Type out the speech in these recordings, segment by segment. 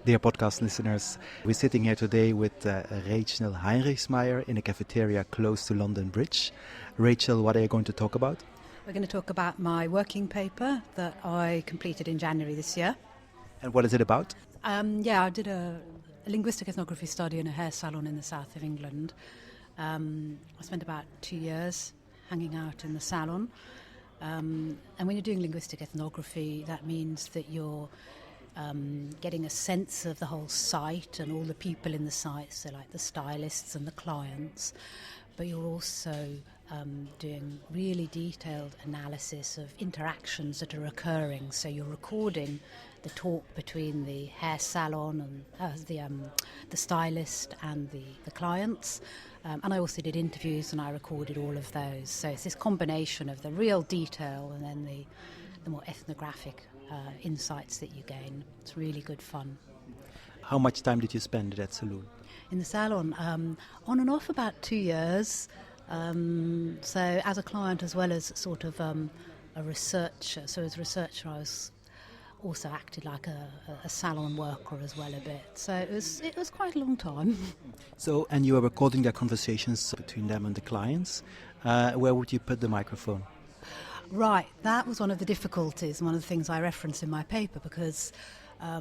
Dear podcast listeners, we're sitting here today with Rachel Heinrichsmeier in a cafeteria close to London Bridge. Rachel, what are you going to talk about? We're going to talk about my working paper that I completed in January this year. And what is it about? I did a linguistic ethnography study in a hair salon in the south of England. I spent about 2 years hanging out in the salon. And when you're doing linguistic ethnography, that means that you're getting a sense of the whole site and all the people in the site, so like the stylists and the clients, but you're also doing really detailed analysis of interactions that are occurring. So you're recording the talk between the hair salon and the stylist and the clients. And I also did interviews and I recorded all of those. So it's this combination of the real detail and then the more ethnographic insights that you gain. It's really good fun. How much time did you spend at that saloon? In the salon, on and off about 2 years. So as a client as well as sort of a researcher. So as a researcher I was also acted like a salon worker as well a bit. So it was quite a long time. So, and you were recording their conversations between them and the clients. Where would you put the microphone? Right, that was one of the difficulties, one of the things I reference in my paper, because I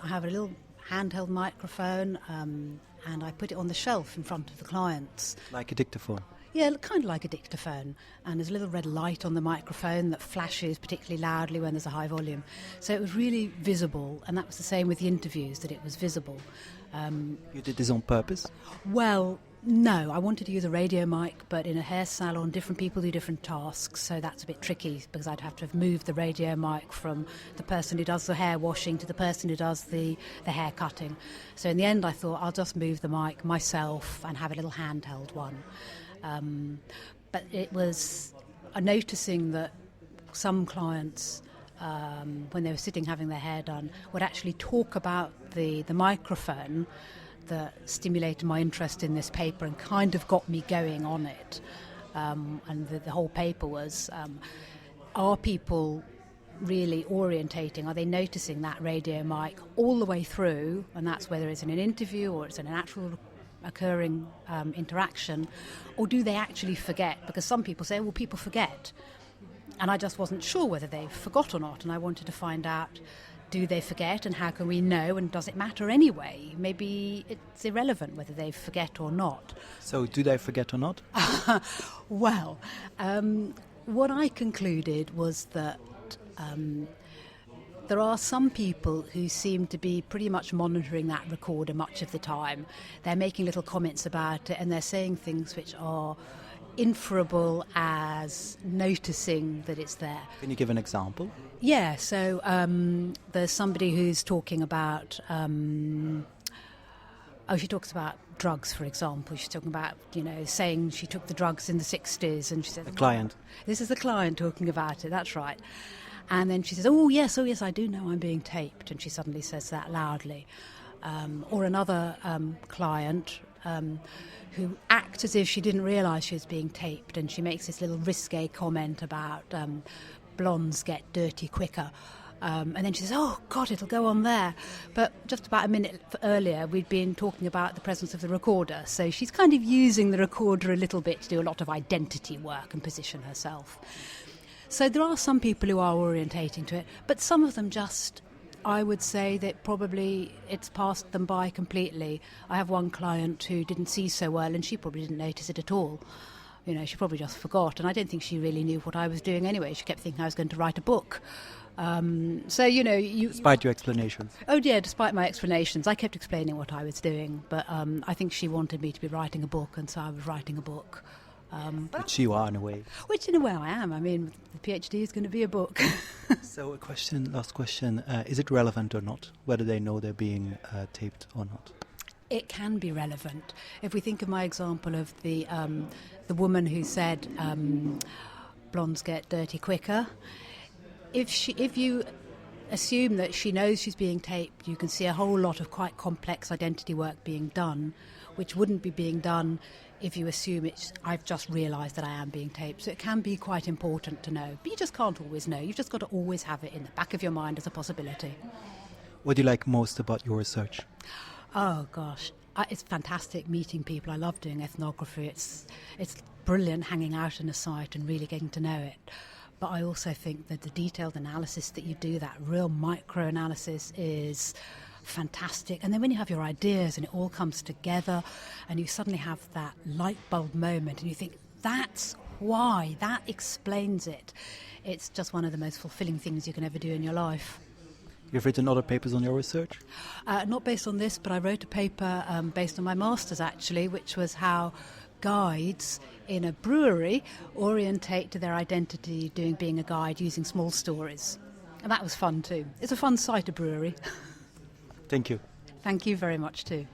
have a little handheld microphone and I put it on the shelf in front of the clients. Like a dictaphone? Yeah, kind of like a dictaphone. And there's a little red light on the microphone that flashes particularly loudly when there's a high volume. So it was really visible, and that was the same with the interviews, that it was visible. You did this on purpose? Well, no, I wanted to use a radio mic, but in a hair salon, different people do different tasks, so that's a bit tricky because I'd have to have moved the radio mic from the person who does the hair washing to the person who does the hair cutting. So in the end, I thought I'll just move the mic myself and have a little handheld one. But it was noticing that some clients, when they were sitting having their hair done, would actually talk about the microphone that stimulated my interest in this paper and kind of got me going on it. And the whole paper was, are people really orientating? Are they noticing that radio mic all the way through? And that's whether it's in an interview or it's in an actual occurring interaction, or do they actually forget? Because some people say, well, people forget. And I just wasn't sure whether they forgot or not, and I wanted to find out, do they forget, and how can we know, and does it matter anyway? Maybe it's irrelevant whether they forget or not. So do they forget or not? Well, what I concluded was that there are some people who seem to be pretty much monitoring that recorder much of the time. They're making little comments about it and they're saying things which are inferable as noticing that it's there. Can you give an example? Yeah, so there's somebody who's talking about, she talks about drugs, for example. She's talking about, saying she took the drugs in the 60s, and she said... The client. This is the client talking about it, that's right. And then she says, oh yes, I do know I'm being taped, and she suddenly says that loudly. Or another client who acts as if she didn't realise she was being taped, and she makes this little risque comment about blondes get dirty quicker. And then she says, oh God, it'll go on there. But just about a minute earlier, we'd been talking about the presence of the recorder. So she's kind of using the recorder a little bit to do a lot of identity work and position herself. So there are some people who are orientating to it, but some of them just, I would say that probably it's passed them by completely. I have one client who didn't see so well, and she probably didn't notice it at all. She probably just forgot, and I don't think she really knew what I was doing anyway. She kept thinking I was going to write a book. Despite your explanations? Oh, yeah, despite my explanations. I kept explaining what I was doing, but I think she wanted me to be writing a book, and so I was writing a book. Which you are in a way. Which in a way I am. I mean, the PhD is going to be a book. So last question, is it relevant or not, whether they know they're being taped or not? It can be relevant. If we think of my example of the woman who said blondes get dirty quicker, if you assume that she knows she's being taped, you can see a whole lot of quite complex identity work being done, which wouldn't be being done if you assume I've just realised that I am being taped. So it can be quite important to know. But you just can't always know. You've just got to always have it in the back of your mind as a possibility. What do you like most about your research? Oh gosh, it's fantastic meeting people. I love doing ethnography. It's brilliant hanging out in a site and really getting to know it. But I also think that the detailed analysis that you do, that real micro-analysis, is fantastic. And then when you have your ideas and it all comes together and you suddenly have that light bulb moment and you think, that's why, that explains it. It's just one of the most fulfilling things you can ever do in your life. You've written other papers on your research? Not based on this, but I wrote a paper based on my master's actually, which was how guides in a brewery orientate to their identity being a guide using small stories. And that was fun too. It's a fun site, a brewery. Thank you. Thank you very much too.